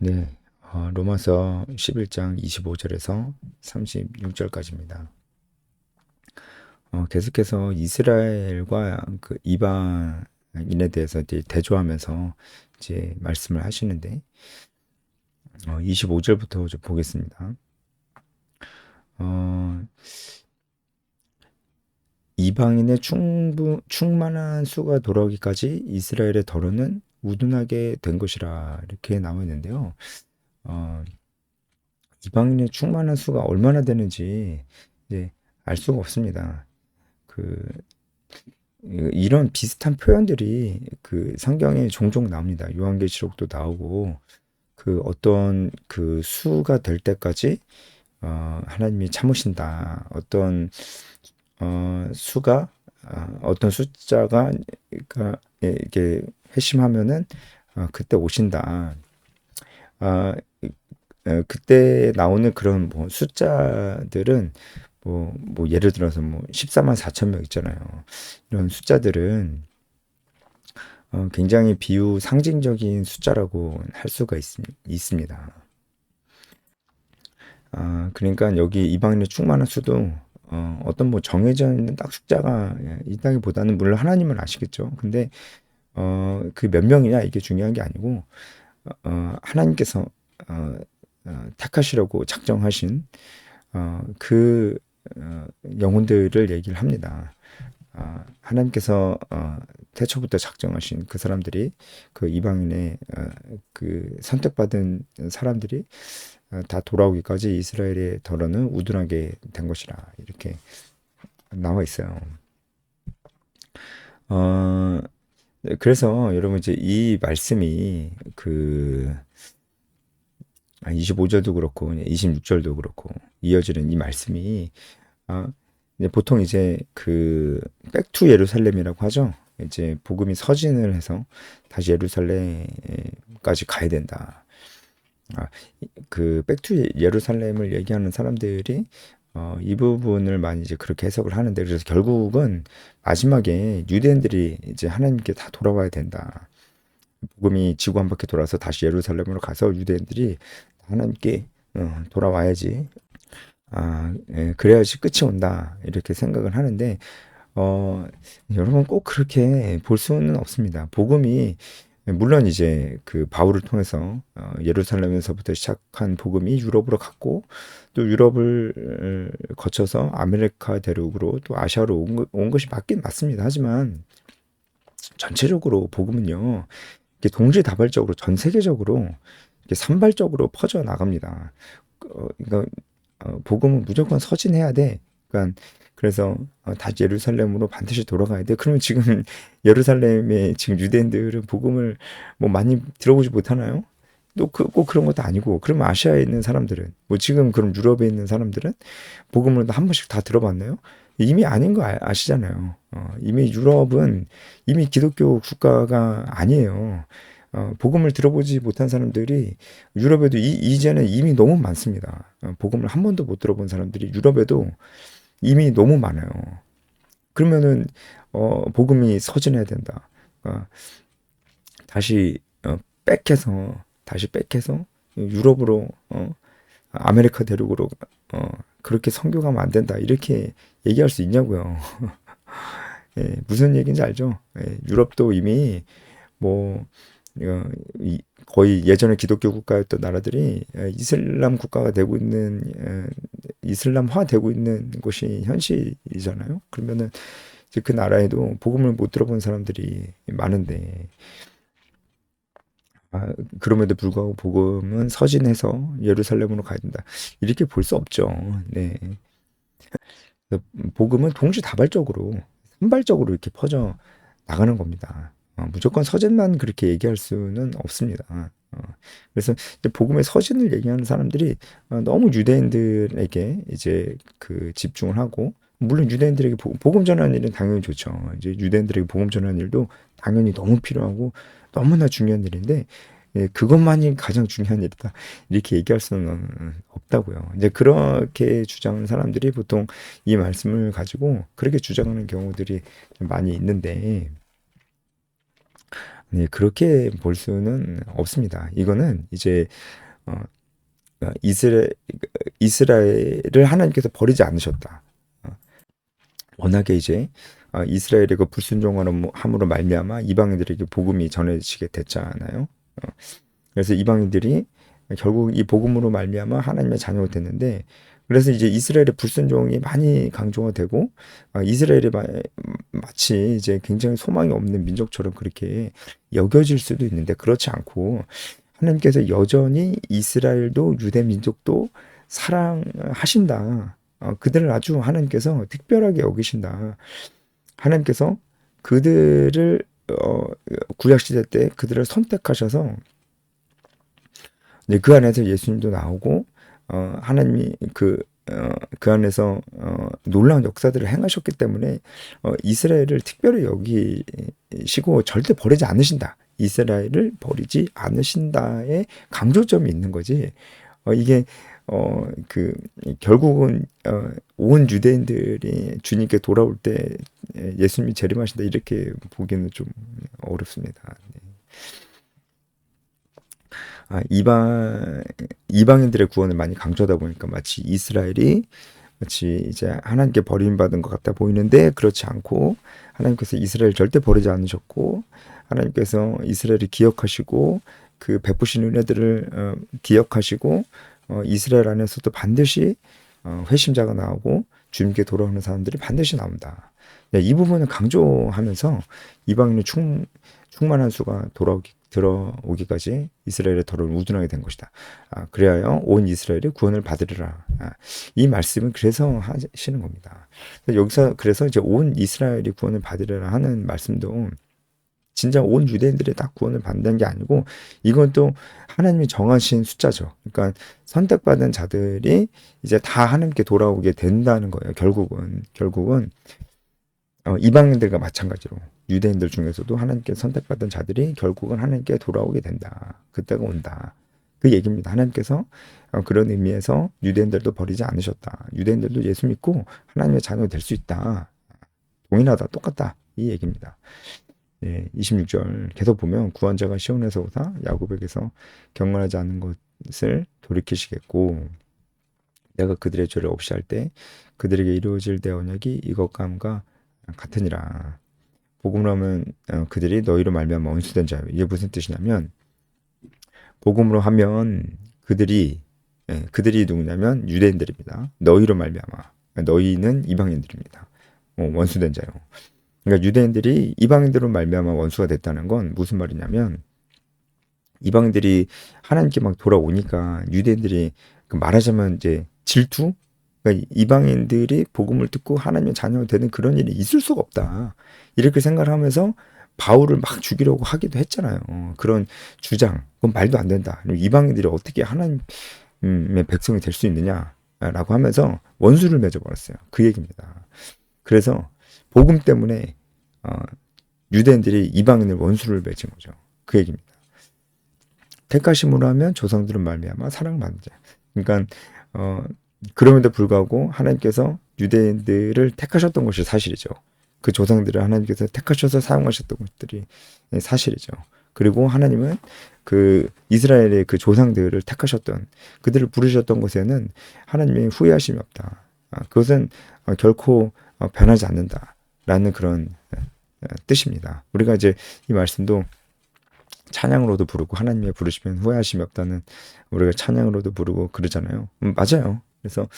네, 로마서 11장 25절에서 36절까지입니다. 계속해서 이스라엘과 그 이방인에 대해서 이제 대조하면서 이제 말씀을 하시는데, 25절부터 좀 보겠습니다. 어, 이방인의 충만한 수가 돌아오기까지 이스라엘의 더러는 우둔하게 된 것이라 이렇게 나와 있는데요. 어, 이방인의 충만한 수가 얼마나 되는지 이제 알 수가 없습니다. 그 이런 비슷한 표현들이 그 성경에 종종 나옵니다. 요한계시록도 나오고 그 어떤 그 수가 될 때까지 하나님이 참으신다. 수가 어떤 숫자가 그러니까 이게 회심하면은 그때 오신다. 아, 그때 나오는 그런 뭐 숫자들은 뭐 예를 들어서 뭐 14만 4천 명 있잖아요. 이런 숫자들은 굉장히 비유 상징적인 숫자라고 할 수가 있습니다. 그러니까 여기 이방인의 충만한 수도 어떤 뭐 정해져 있는 딱 숫자가 있다기보다는 물론 하나님은 아시겠죠. 근데 그 몇 명이냐 이게 중요한 게 아니고 하나님께서 어, 택하시려고 작정하신 그 영혼들을 얘기를 합니다. 하나님께서 태초부터 작정하신 그 사람들이 그 이방인의 그 선택받은 사람들이 다 돌아오기까지 이스라엘의 더러는 우둔하게 된 것이라 이렇게 나와 있어요. 어, 그래서 여러분 이제 이 말씀이 그 25절도 그렇고 26절도 그렇고 이어지는 이 말씀이 아, 이제 보통 이제 그 백투 예루살렘이라고 하죠. 이제 복음이 서진을 해서 다시 예루살렘까지 가야 된다. 아, 그 백투 예루살렘을 얘기하는 사람들이 이 부분을 많이 이제 그렇게 해석을 하는데 그래서 결국은 마지막에 유대인들이 이제 하나님께 다 돌아와야 된다. 복음이 지구 한 바퀴 돌아서 다시 예루살렘으로 가서 유대인들이 하나님께 돌아와야지. 그래야지 끝이 온다. 이렇게 생각을 하는데 어, 여러분 꼭 그렇게 볼 수는 없습니다. 복음이 물론 이제 그 바울을 통해서 예루살렘에서부터 시작한 복음이 유럽으로 갔고 또 유럽을 거쳐서 아메리카 대륙으로 또 아시아로 온 것이 맞긴 맞습니다. 하지만 전체적으로 복음은요, 이게 동시다발적으로 전 세계적으로 이게 산발적으로 퍼져 나갑니다. 그러니까 복음은 무조건 서진해야 돼. 그러니까 그래서 다시 예루살렘으로 반드시 돌아가야 돼. 그러면 지금 예루살렘에 지금 유대인들은 복음을 뭐 많이 들어보지 못하나요? 또 꼭 그런 것도 아니고 그러면 아시아에 있는 사람들은 뭐 지금 그럼 유럽에 있는 사람들은 복음을 한 번씩 다 들어봤나요? 이미 아닌 거 아시잖아요. 이미 유럽은 이미 기독교 국가가 아니에요. 복음을 들어보지 못한 사람들이 유럽에도 이제는 이미 너무 많습니다. 복음을 한 번도 못 들어본 사람들이 유럽에도 이미 너무 많아요. 그러면은 복음이 서진해야 된다. 어, 다시 다시 빽해서 유럽으로 아메리카 대륙으로 어, 그렇게 선교가면 안 된다. 이렇게 얘기할 수 있냐고요. 예, 무슨 얘기인지 알죠? 예, 유럽도 이미 뭐 어, 거의 예전에 기독교 국가였던 나라들이 이슬람 국가가 되고 있는 이슬람화 되고 있는 곳이 현실이잖아요. 그러면은 이제 그 나라에도 복음을 못 들어본 사람들이 많은데 그럼에도 불구하고 복음은 서진해서 예루살렘으로 가야 된다. 이렇게 볼 수 없죠. 네. 복음은 동시다발적으로 산발적으로 이렇게 퍼져 나가는 겁니다. 무조건 서진만 그렇게 얘기할 수는 없습니다. 그래서 복음의 서진을 얘기하는 사람들이 너무 유대인들에게 이제 그 집중을 하고 물론 유대인들에게 복음 전하는 일은 당연히 좋죠. 이제 유대인들에게 복음 전하는 일도 당연히 너무 필요하고 너무나 중요한 일인데 그것만이 가장 중요한 일이다. 이렇게 얘기할 수는 없다고요. 이제 그렇게 주장하는 사람들이 보통 이 말씀을 가지고 그렇게 주장하는 경우들이 좀 많이 있는데, 네, 그렇게 볼 수는 없습니다. 이거는 이제 어, 이스라엘, 이스라엘을 하나님께서 버리지 않으셨다. 어, 워낙에 이제 이스라엘의 그 불순종함으로 말미암아 이방인들에게 복음이 전해지게 됐잖아요. 그래서 이방인들이 결국 이 복음으로 말미암아 하나님의 자녀가 됐는데, 그래서 이제 이스라엘의 불순종이 많이 강조가 되고 이스라엘이 마치 이제 굉장히 소망이 없는 민족처럼 그렇게 여겨질 수도 있는데, 그렇지 않고 하나님께서 여전히 이스라엘도 유대 민족도 사랑하신다. 그들을 아주 하나님께서 특별하게 여기신다. 하나님께서 그들을 구약 시대 때 그들을 선택하셔서, 네, 그 안에서 예수님도 나오고 하나님이 그 안에서 놀라운 역사들을 행하셨기 때문에 이스라엘을 특별히 여기시고 절대 버리지 않으신다. 이스라엘을 버리지 않으신다의 강조점이 있는 거지. 이게 결국은 온 유대인들이 주님께 돌아올 때 예수님이 재림하신다 이렇게 보기는 좀 어렵습니다. 네. 이방인들의 구원을 많이 강조하다 보니까 마치 이스라엘이 마치 이제 하나님께 버림받은 것 같아 보이는데, 그렇지 않고 하나님께서 이스라엘 절대 버리지 않으셨고, 하나님께서 이스라엘을 기억하시고 그 베푸신 은혜들을 기억하시고 이스라엘 안에서도 반드시 회심자가 나오고 주님께 돌아오는 사람들이 반드시 나온다. 네, 이 부분을 강조하면서 이방인의 충만한 수가 들어오기까지 이스라엘의 털을 우둔하게 된 것이다. 그래야 온 이스라엘이 구원을 받으리라. 이 말씀은 그래서 하시는 겁니다. 여기서 그래서 이제 온 이스라엘이 구원을 받으리라 하는 말씀도 진짜 온 유대인들이 다 구원을 받는 게 아니고, 이건 또 하나님이 정하신 숫자죠. 그러니까 선택받은 자들이 이제 다 하나님께 돌아오게 된다는 거예요. 결국은 이방인들과 마찬가지로 유대인들 중에서도 하나님께 선택받은 자들이 결국은 하나님께 돌아오게 된다. 그때가 온다. 그 얘기입니다. 하나님께서 그런 의미에서 유대인들도 버리지 않으셨다. 유대인들도 예수 믿고 하나님의 자녀가 될 수 있다. 동일하다. 똑같다. 이 얘기입니다. 예, 26절 계속 보면 구원자가 시온에서 오사 야곱에게서 경건하지 않는 것을 돌이키시겠고, 내가 그들의 죄를 없이 할 때 그들에게 이루어질 내 언약이 이것과 함과 같으니라. 복음으로 하면 그들이 너희로 말미암아 원수된 자요. 이게 무슨 뜻이냐면, 복음으로 하면 그들이 누구냐면 유대인들입니다. 너희로 말미암아, 너희는 이방인들입니다. 원수된 자요. 그러니까 유대인들이 이방인들로 말미암아 원수가 됐다는 건 무슨 말이냐면, 이방인들이 하나님께 막 돌아오니까 유대인들이 말하자면 이제 질투? 그러니까 이방인들이 복음을 듣고 하나님의 자녀가 되는 그런 일이 있을 수가 없다. 이렇게 생각을 하면서 바울을 막 죽이려고 하기도 했잖아요. 그런 주장, 그건 말도 안 된다. 이방인들이 어떻게 하나님의 백성이 될 수 있느냐라고 하면서 원수를 맺어버렸어요. 그 얘기입니다. 그래서 복음 때문에 유대인들이 이방인을 원수를 맺은 거죠. 그 얘기입니다. 택하심으로 하면 조상들은 말미암아 사랑받는 자. 그러니까 그럼에도 불구하고 하나님께서 유대인들을 택하셨던 것이 사실이죠. 그 조상들을 하나님께서 택하셔서 사용하셨던 것들이 사실이죠. 그리고 하나님은 그 이스라엘의 그 조상들을 택하셨던, 그들을 부르셨던 것에는 하나님의 후회하심이 없다. 그것은 결코 변하지 않는다라는 그런 뜻입니다. 우리가 이제 이 말씀도 찬양으로도 부르고, 하나님의 부르시면 후회하심이 없다는 우리가 찬양으로도 부르고 그러잖아요. 맞아요. 그래서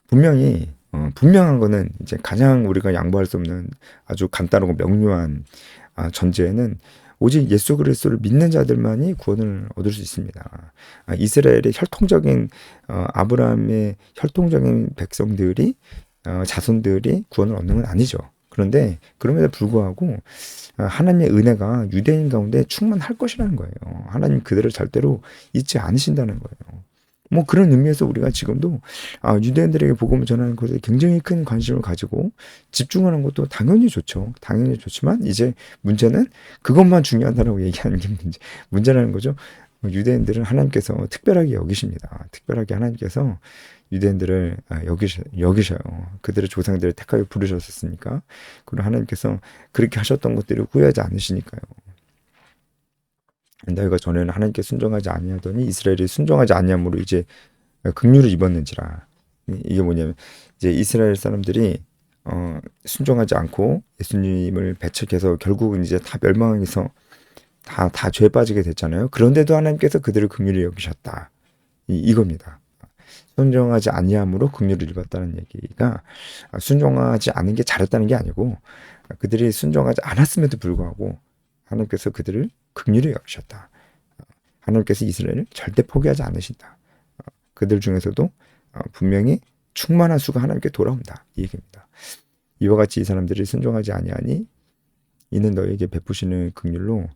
분명히 분명한 거는 이제 가장 우리가 양보할 수 없는 아주 간단하고 명료한 전제는 오직 예수 그리스도를 믿는 자들만이 구원을 얻을 수 있습니다. 이스라엘의 혈통적인 아브라함의 혈통적인 백성들이 자손들이 구원을 얻는 건 아니죠. 그런데 그럼에도 불구하고 하나님의 은혜가 유대인 가운데 충만할 것이라는 거예요. 하나님 그들을 절대로 잊지 않으신다는 거예요. 뭐 그런 의미에서 우리가 지금도 유대인들에게 복음을 전하는 것에 굉장히 큰 관심을 가지고 집중하는 것도 당연히 좋죠. 당연히 좋지만 이제 문제는 그것만 중요하다라고 얘기하는 게 문제라는 거죠. 유대인들은 하나님께서 특별하게 여기십니다. 특별하게 하나님께서 유대인들을 여기셔요. 그들의 조상들을 택하여 부르셨었으니까. 그리고 하나님께서 그렇게 하셨던 것들을 후회하지 않으시니까요. 너희가 전에는 하나님께 순종하지 아니하더니 이스라엘이 순종하지 아니함으로 이제 긍휼을 입었는지라. 이게 뭐냐면 이제 이스라엘 사람들이 순종하지 않고 예수님을 배척해서 결국은 이제 다 멸망해서 다 죄에 빠지게 됐잖아요. 그런데도 하나님께서 그들을 긍휼히 여기셨다. 이겁니다. 순종하지 아니함으로 긍휼을 입었다는 얘기가 순종하지 않은 게 잘했다는 게 아니고 그들이 순종하지 않았음에도 불구하고 하나님께서 그들을 긍휼히 여기셨다. 하나님께서 이스라엘을 절대 포기하지 않으신다. 그들 중에서도 분명히 충만한 수가 하나님께 돌아온다. 이 얘기입니다. 이와 같이 이 사람들이 순종하지 아니하니 이는 너에게 베푸시는 긍휼로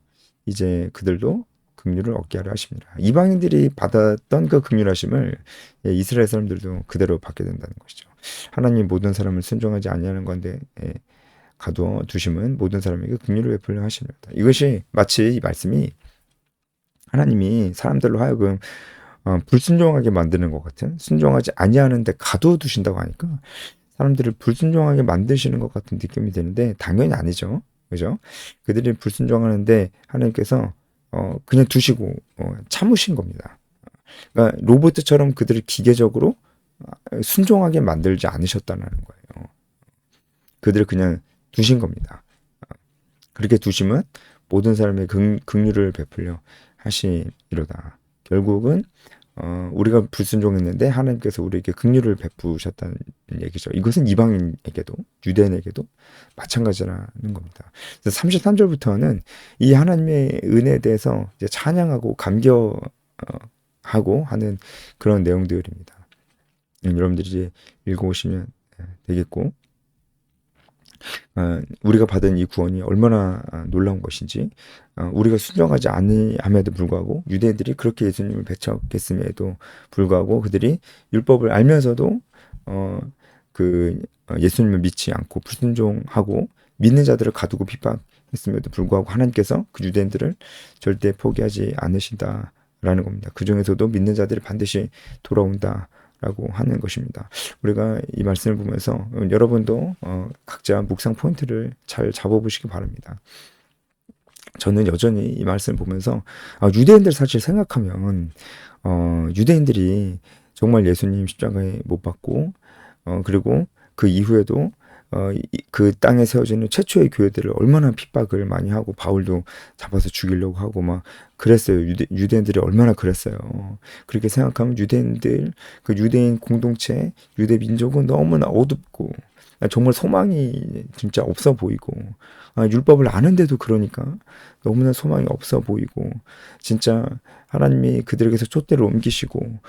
이제 그들도 긍휼을 얻게 하려 하십니다. 이방인들이 받았던 그 긍휼하심을 이스라엘 사람들도 그대로 받게 된다는 것이죠. 하나님 모든 사람을 순종하지 아니하는 건데 가두어 두심은 모든 사람에게 긍휼을 베풀려 하십니다. 이것이 마치 이 말씀이 하나님이 사람들로 하여금 불순종하게 만드는 것 같은, 순종하지 아니하는데 가두어 두신다고 하니까 사람들을 불순종하게 만드시는 것 같은 느낌이 드는데 당연히 아니죠. 그죠? 그들이 불순종하는데 하나님께서 그냥 두시고 참으신 겁니다. 그러니까 로봇처럼 그들을 기계적으로 순종하게 만들지 않으셨다는 거예요. 그들을 그냥 두신 겁니다. 그렇게 두시면 모든 사람의 긍휼을 베풀려 하시리로다. 결국은 우리가 불순종했는데 하나님께서 우리에게 긍휼을 베푸셨다는 얘기죠. 이것은 이방인에게도 유대인에게도 마찬가지라는 겁니다. 그래서 33절부터는 이 하나님의 은혜에 대해서 이제 찬양하고 감격하고 하는 그런 내용들입니다. 여러분들이 이제 읽어오시면 되겠고, 우리가 받은 이 구원이 얼마나 놀라운 것인지, 우리가 순종하지 아니함에도 불구하고 유대인들이 그렇게 예수님을 배척했음에도 불구하고 그들이 율법을 알면서도 예수님을 믿지 않고 불순종하고 믿는 자들을 가두고 핍박했음에도 불구하고 하나님께서 그 유대인들을 절대 포기하지 않으신다라는 겁니다. 그 중에서도 믿는 자들이 반드시 돌아온다. 라고 하는 것입니다. 우리가 이 말씀을 보면서 여러분도 각자 묵상 포인트를 잘 잡아보시기 바랍니다. 저는 여전히 이 말씀을 보면서 유대인들 사실 생각하면 유대인들이 정말 예수님 십자가에 못 박고 그리고 그 이후에도 그 땅에 세워지는 최초의 교회들을 얼마나 핍박을 많이 하고 바울도 잡아서 죽이려고 하고 막 그랬어요. 유대인들이 얼마나 그랬어요. 그렇게 생각하면 그 유대인 공동체, 유대 민족은 너무나 어둡고 정말 소망이 진짜 없어 보이고 율법을 아는데도 그러니까 너무나 소망이 없어 보이고 진짜 하나님이 그들에게서 촛대를 옮기시고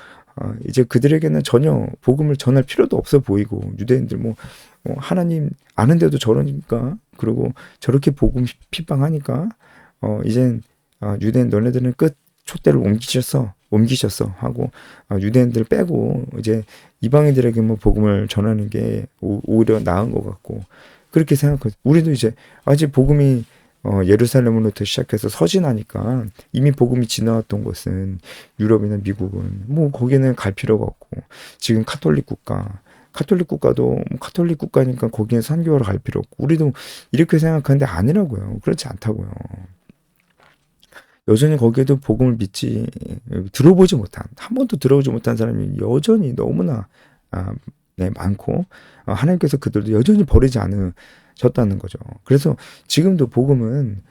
이제 그들에게는 전혀 복음을 전할 필요도 없어 보이고 유대인들 하나님 아는데도 저러니까 그리고 저렇게 복음 핍박하니까 이젠 유대인 너네들은 끝 촛대를 옮기셨어 하고 유대인들 빼고 이제 이방인들에게 복음을 전하는 게 오히려 나은 것 같고 그렇게 생각하죠. 우리도 이제 아직 복음이 예루살렘으로부터 시작해서 서진하니까 이미 복음이 지나왔던 곳은 유럽이나 미국은 거기는 갈 필요가 없고 지금 카톨릭 국가도 카톨릭 국가니까 거기에 선교하러 갈 필요 없고 우리도 이렇게 생각하는데 아니라고요. 그렇지 않다고요. 여전히 거기에도 복음을 믿지 한 번도 들어보지 못한 사람이 여전히 너무나 많고 하나님께서 그들도 여전히 버리지 않으셨다는 거죠. 그래서 지금도 복음은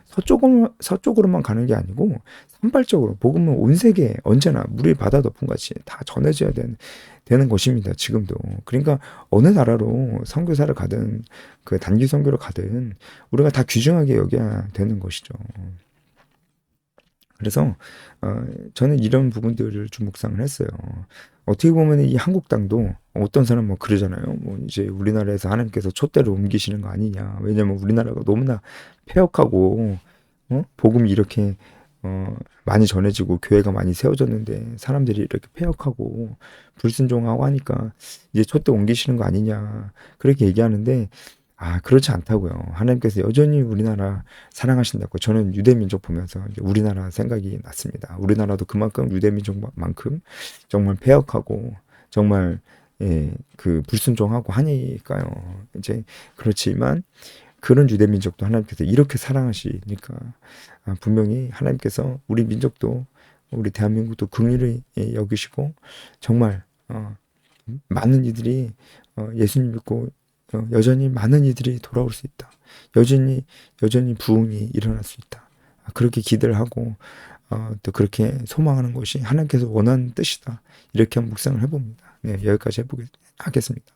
서쪽으로만 가는 게 아니고 산발적으로 복음은 온 세계에 언제나 물이 바다 덮은 같이 다 전해져야 되는 것입니다. 지금도. 그러니까 어느 나라로 선교사를 가든 그 단기 선교를 가든 우리가 다 귀중하게 여겨야 되는 것이죠. 그래서 저는 이런 부분들을 좀 묵상을 했어요. 어떻게 보면 이 한국 땅도 어떤 사람 그러잖아요. 이제 우리나라에서 하나님께서 촛대를 옮기시는 거 아니냐. 왜냐면 우리나라가 너무나 폐역하고 복음이 이렇게 많이 전해지고 교회가 많이 세워졌는데 사람들이 이렇게 폐역하고 불순종하고 하니까 이제 촛대 옮기시는 거 아니냐. 그렇게 얘기하는데 그렇지 않다고요. 하나님께서 여전히 우리나라 사랑하신다고. 저는 유대민족 보면서 이제 우리나라 생각이 났습니다. 우리나라도 그만큼 유대민족만큼 정말 폐역하고 정말 그 불순종하고 하니까요. 이제 그렇지만 그런 유대 민족도 하나님께서 이렇게 사랑하시니까 분명히 하나님께서 우리 민족도 우리 대한민국도 긍휼히 여기시고 정말 많은 이들이 예수님 믿고 여전히 많은 이들이 돌아올 수 있다. 여전히 부흥이 일어날 수 있다. 그렇게 기대를 하고 또 그렇게 소망하는 것이 하나님께서 원하는 뜻이다. 이렇게 한번 묵상을 해봅니다. 네, 여기까지 하겠습니다.